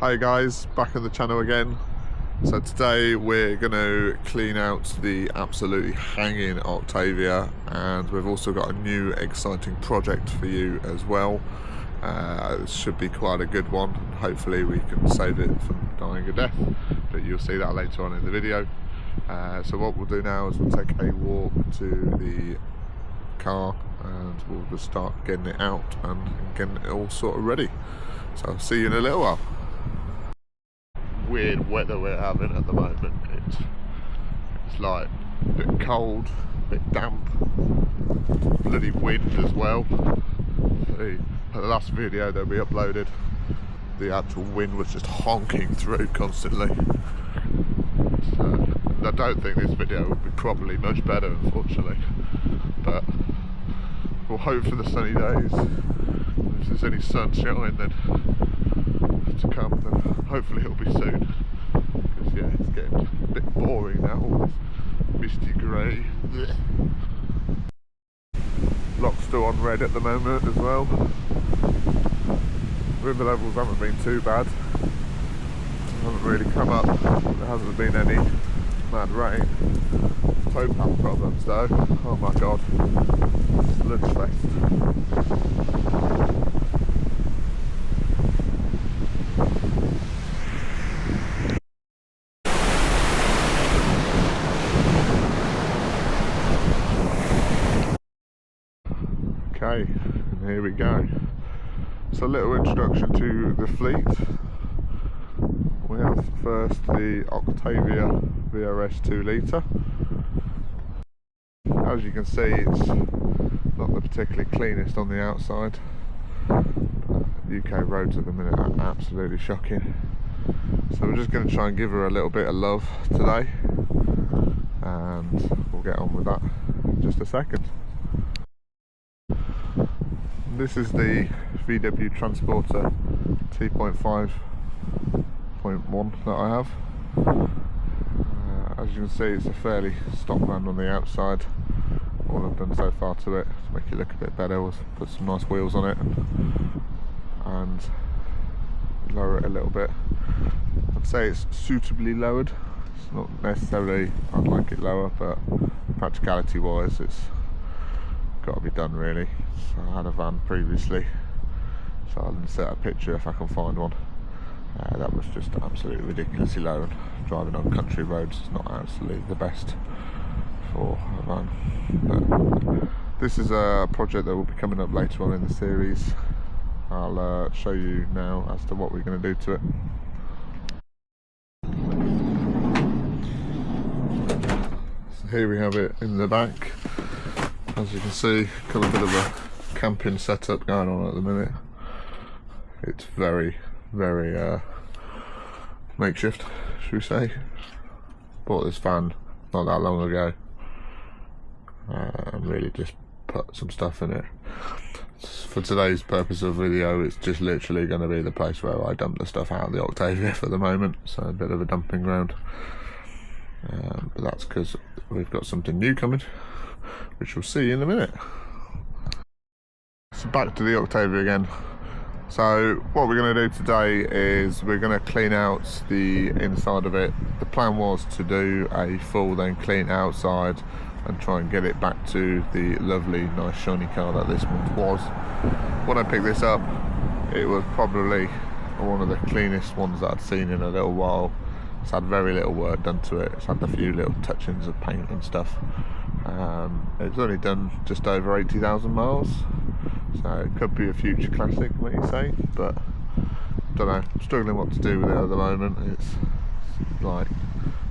Hi guys, back on the channel again. So today we're going to clean out the absolutely hanging Octavia, and we've also got a new exciting project for you as well. It should be quite a good one. Hopefully we can save it from dying a death, but you'll see that later on in the video. So what we'll do now is we'll take a walk to the car and we'll just start getting it out and getting it all sort of ready. So I'll see you in a little while. Weird weather we're having at the moment. It's like a bit cold, a bit damp, bloody wind as well. The last video that we uploaded, the actual wind was just honking through constantly. So I don't think this video would be probably much better, unfortunately, but we'll hope for the sunny days. If there's any sunshine then to come, then hopefully it'll be soon, because yeah, it's getting a bit boring now, all this misty grey. Lock's still on red at the moment as well. River levels haven't been too bad, haven't really come up, there hasn't been any mad rain. Towpath problems though, oh my god, sludge Okay, and here we go. So a little introduction to the fleet. We have first the Octavia VRS 2 litre. As you can see, it's not the particularly cleanest on the outside. UK roads at the minute are absolutely shocking. So we're just going to try and give her a little bit of love today, and we'll get on with that in just a second. This is the VW Transporter T.5.1 that I have. As you can see, it's a fairly stock brand on the outside. All I've done so far to it to make it look a bit better was put some nice wheels on it and lower it a little bit. I'd say it's suitably lowered. It's not necessarily I'd like it lower, but practicality wise it's got to be done really. So I had a van previously, so I'll insert a picture if I can find one. That was just absolutely ridiculously low, and driving on country roads is not absolutely the best for a van. But this is a project that will be coming up later on in the series. I'll show you now as to what we're going to do to it. So here we have it in the back. As you can see, got a bit of a camping setup going on at the minute. It's very, very makeshift, should we say. Bought this van not that long ago and really just put some stuff in it. For today's purpose of video, it's just literally going to be the place where I dump the stuff out of the Octavia for the moment, so a bit of a dumping ground. But that's because we've got something new coming, which we'll see in a minute. So back to the Octavia again. So what we're going to do today is we're going to clean out the inside of it. The plan was to do a full then clean outside and try and get it back to the lovely nice shiny car that this one was. When I picked this up, it was probably one of the cleanest ones that I'd seen in a little while. It's had very little work done to it. It's had a few little touch-ins of paint and stuff. It's only done just over 80,000 miles, so it could be a future classic, what you say, but I don't know, I'm struggling what to do with it at the moment. It's like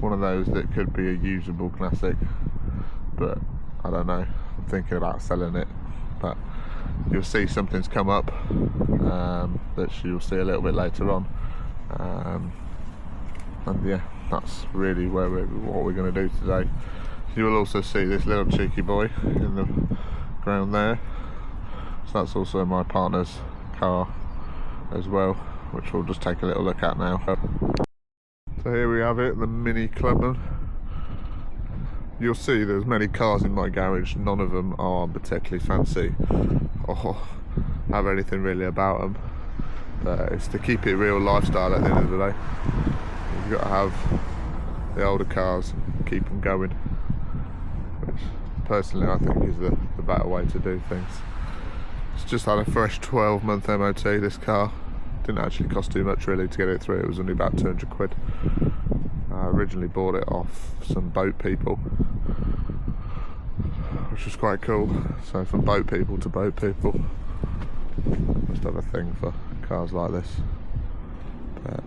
one of those that could be a usable classic, but I don't know, I'm thinking about selling it. But you'll see something's come up that you'll see a little bit later on, and yeah, that's really what we're going to do today. You will also see this little cheeky boy in the ground there. So that's also my partner's car as well, which we'll just take a little look at now. So here we have it, the Mini Clubman. You'll see there's many cars in my garage, none of them are particularly fancy or have anything really about them. but it's to keep it real lifestyle at the end of the day. You've got to have the older cars and keep them going, which personally I think is the better way to do things. It's just had a fresh 12-month MOT, this car. Didn't actually cost too much really to get it through, it was only about 200 quid. I originally bought it off some boat people, which was quite cool. So from boat people to boat people, must have a thing for cars like this. But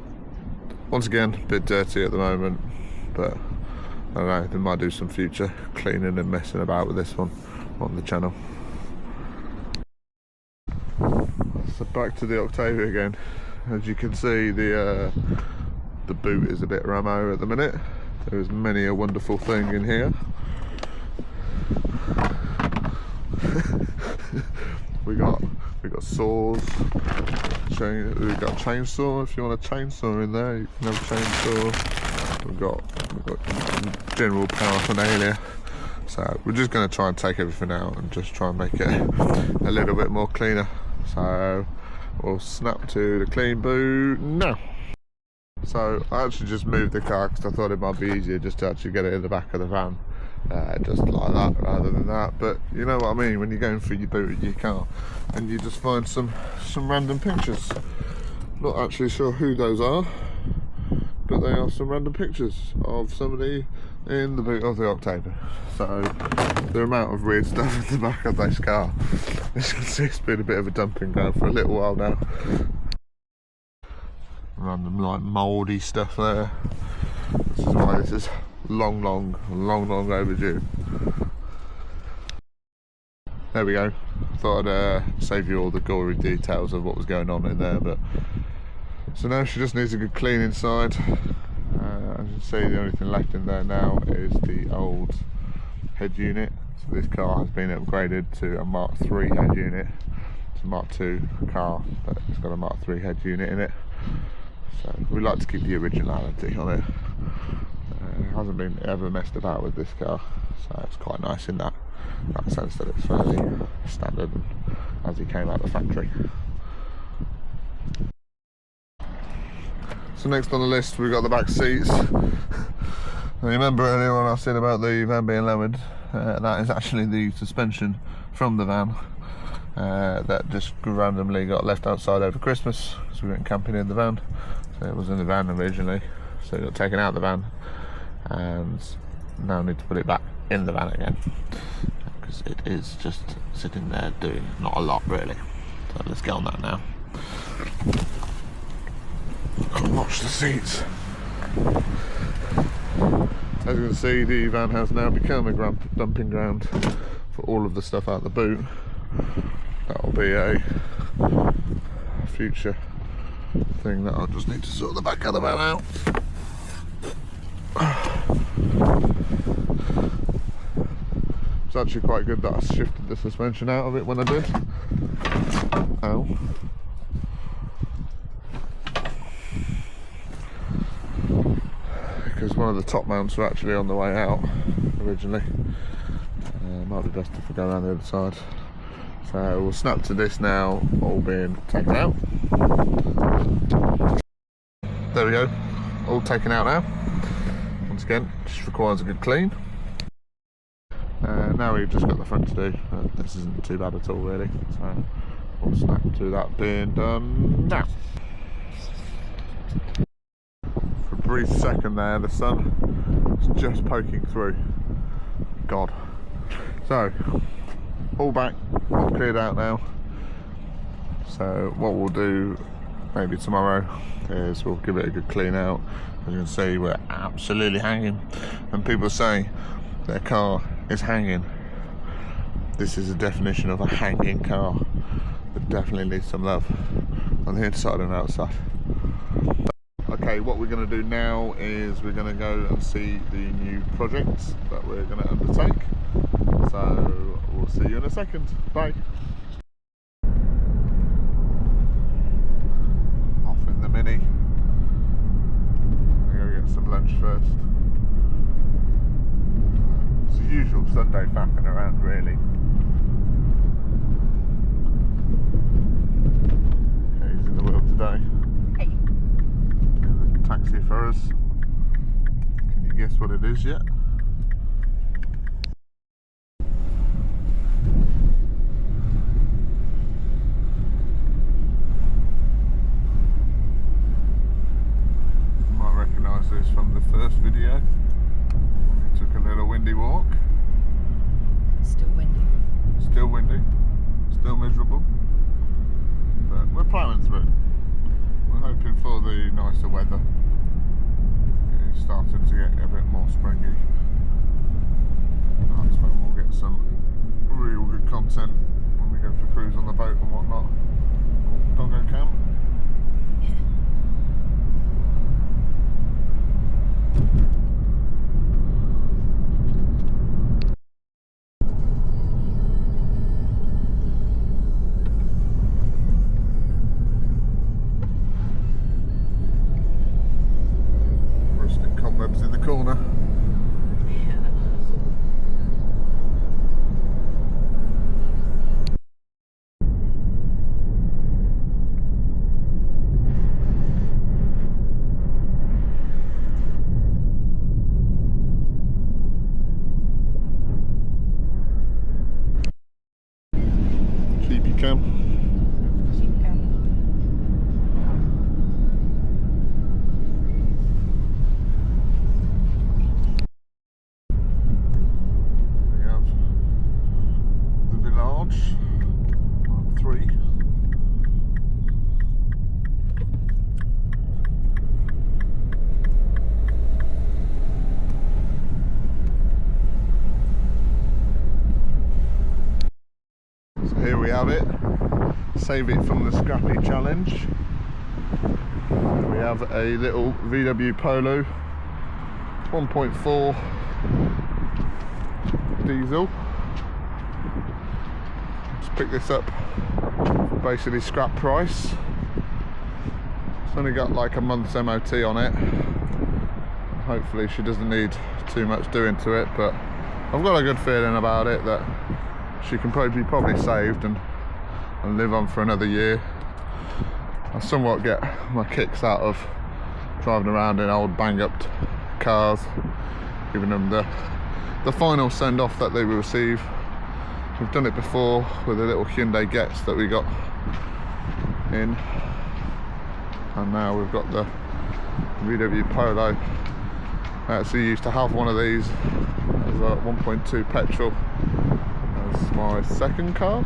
once again, a bit dirty at the moment, but I don't know, they might do some future cleaning and messing about with this one on the channel. So back to the Octavia again. As you can see, the boot is a bit ramo at the minute. There is many a wonderful thing in here. we got saws. We've got chainsaw. If you want a chainsaw in there, you can have a chainsaw. We've got general paraphernalia. So we're just going to try and take everything out and just try and make it a little bit more cleaner. So we'll snap to the clean boot now. So I actually just moved the car because I thought it might be easier just to actually get it in the back of the van, just like that rather than that. But you know what I mean, when you're going through your boot of your car and you just find some random pictures. Not actually sure who those are, but they are some random pictures of somebody in the boot of the Octavia. So the amount of weird stuff in the back of this car, as you can see, it's been a bit of a dumping ground for a little while now. Random like mouldy stuff there. This is why this is long overdue. There we go. Thought I'd save you all the gory details of what was going on in there, but so now she just needs a good clean inside. As you can see, the only thing left in there now is the old head unit. So this car has been upgraded to a Mark III head unit. It's a Mark II car, but it's got a Mark III head unit in it. So we like to keep the originality on it. It hasn't been ever messed about with this car, so it's quite nice in that sense that it's fairly standard as it came out of the factory. So next on the list we've got the back seats. Remember earlier on I said about the van being lowered, that is actually the suspension from the van that just randomly got left outside over Christmas because we went camping in the van. So it was in the van originally, so it got taken out of the van and now I need to put it back in the van again because it is just sitting there doing not a lot really. So let's get on that now. Watch the seats. As you can see, the van has now become a dumping ground for all of the stuff out the boot. That will be a future thing that I'll just need to sort the back of the van out. It's actually quite good that I shifted the suspension out of it when I did. Ow. Because one of the top mounts were actually on the way out originally. Might be best if we go around the other side. So we'll snap to this now, all being taken out. There we go, all taken out now. Once again, just requires a good clean. Now we've just got the front to do. This isn't too bad at all really. So we'll snap to that being done now. For a brief second there, the sun was just poking through. God. So, all back, all cleared out now. So what we'll do maybe tomorrow is we'll give it a good clean out. As you can see, we're absolutely hanging, and people say their car is hanging. This is a definition of a hanging car. It definitely needs some love on the inside and outside. Okay, what we're going to do now is we're going to go and see the new projects that we're going to undertake. So we'll see you in a second. Bye. Off in the Mini. I'm going to go get some lunch first. It's the usual Sunday faffing around really. Okay, he's in the wheel today. for us. Can you guess what it is yet? You might recognise this from the first video. We took a little windy walk. Still windy. Still windy. Still miserable. But we're plowing through. We're hoping for the nicer weather. It's starting to get a bit more springy. That's when we'll get some real good content when we go for a cruise on the boat and whatnot. Doggo camp. Rustic cobwebs in the corner. Sleepy cam. Sheep camp. We have the Village Mark 3. So here we have it. Save it from the Scrappy challenge. We have a little VW Polo 1.4 diesel. Just pick this up, basically scrap price. It's only got like a month's MOT on it. Hopefully she doesn't need too much doing to it, but I've got a good feeling about it that she can probably be saved and live on for another year. I somewhat get my kicks out of driving around in old bang-up cars, giving them the final send-off that they will receive. We've done it before with a little Hyundai Getz that we got in, and now we've got the VW Polo. I actually used to have one of these as a 1.2 petrol as my second car.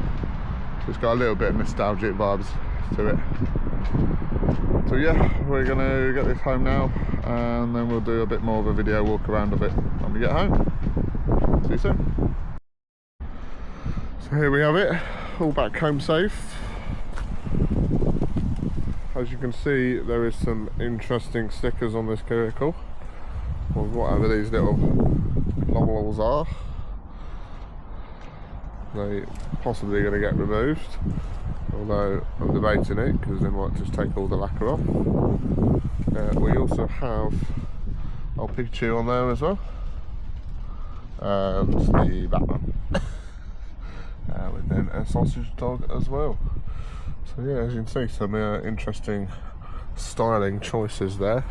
It's got a little bit of nostalgic vibes to it. So yeah, we're gonna get this home now, and then we'll do a bit more of a video walk around of it when we get home. See you soon. So here we have it, all back home safe. As you can see, there is some interesting stickers on this vehicle, or whatever these little lolls are. They possibly going to get removed, although I'm debating it because they might just take all the lacquer off. We also have old Pikachu on there as well, and the Batman, and then a sausage dog as well. So yeah, as you can see, some interesting styling choices there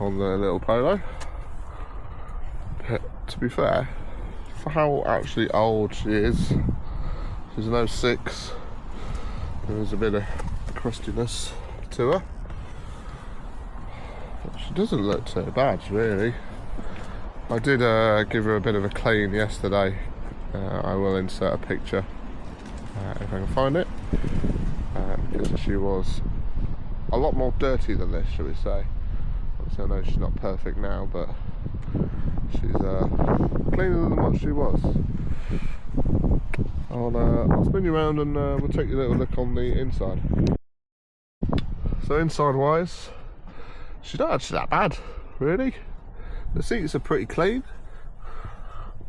on the little Polo. But to be fair, for how actually old she is, she's an 06, there is a bit of crustiness to her, but she doesn't look too bad really. I did give her a bit of a clean yesterday. I will insert a picture if I can find it, because she was a lot more dirty than this, shall we say. Obviously I know she's not perfect now, but she's cleaner than what she was. I'll spin you around and we'll take you a little look on the inside. So inside wise, she's not actually that bad, really. The seats are pretty clean.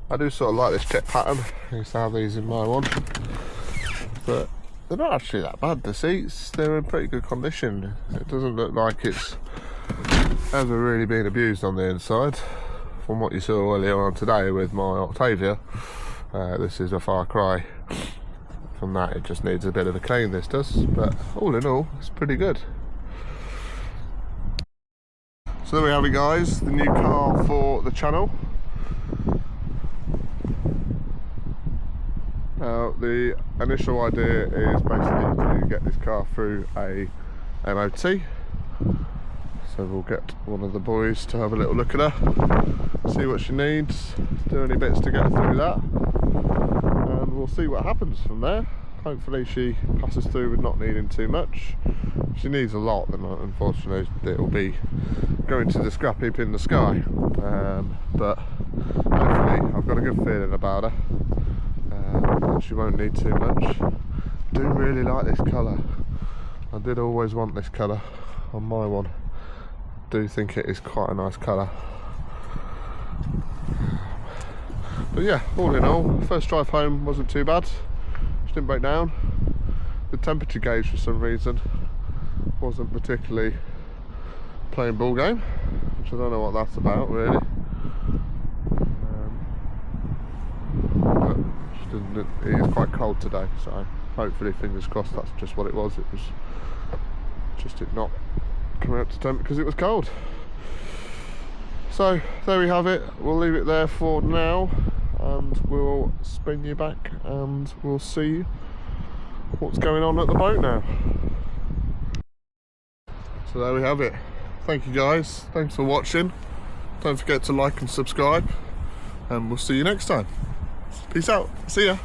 I do sort of like this jet pattern. I used to have these in my one, but they're not actually that bad. The seats, they're in pretty good condition. It doesn't look like it's ever really been abused on the inside. From what you saw earlier on today with my Octavia, this is a far cry from that. It just needs a bit of a clean, this does, but all in all it's pretty good. So there we have it, guys, the new car for the channel. Now the initial idea is basically to get this car through a MOT. So we'll get one of the boys to have a little look at her, see what she needs, do any bits to get her through that, and we'll see what happens from there. Hopefully she passes through with not needing too much. If she needs a lot, then unfortunately it'll be going to the scrap heap in the sky. But hopefully I've got a good feeling about her. She won't need too much. I do really like this colour. I did always want this colour on my one. I do think it is quite a nice colour. But yeah, all in all, first drive home wasn't too bad. She didn't break down. The temperature gauge for some reason wasn't particularly playing ball game, which I don't know what that's about really. But she didn't, it is quite cold today, so hopefully, fingers crossed, that's just what it was. It was just it not coming up to temp because it was cold. So there we have it. We'll leave it there for now, and we'll spin you back and we'll see what's going on at the boat now. So there we have it. Thank you guys, thanks for watching. Don't forget to like and subscribe, and we'll see you next time. Peace out, see ya.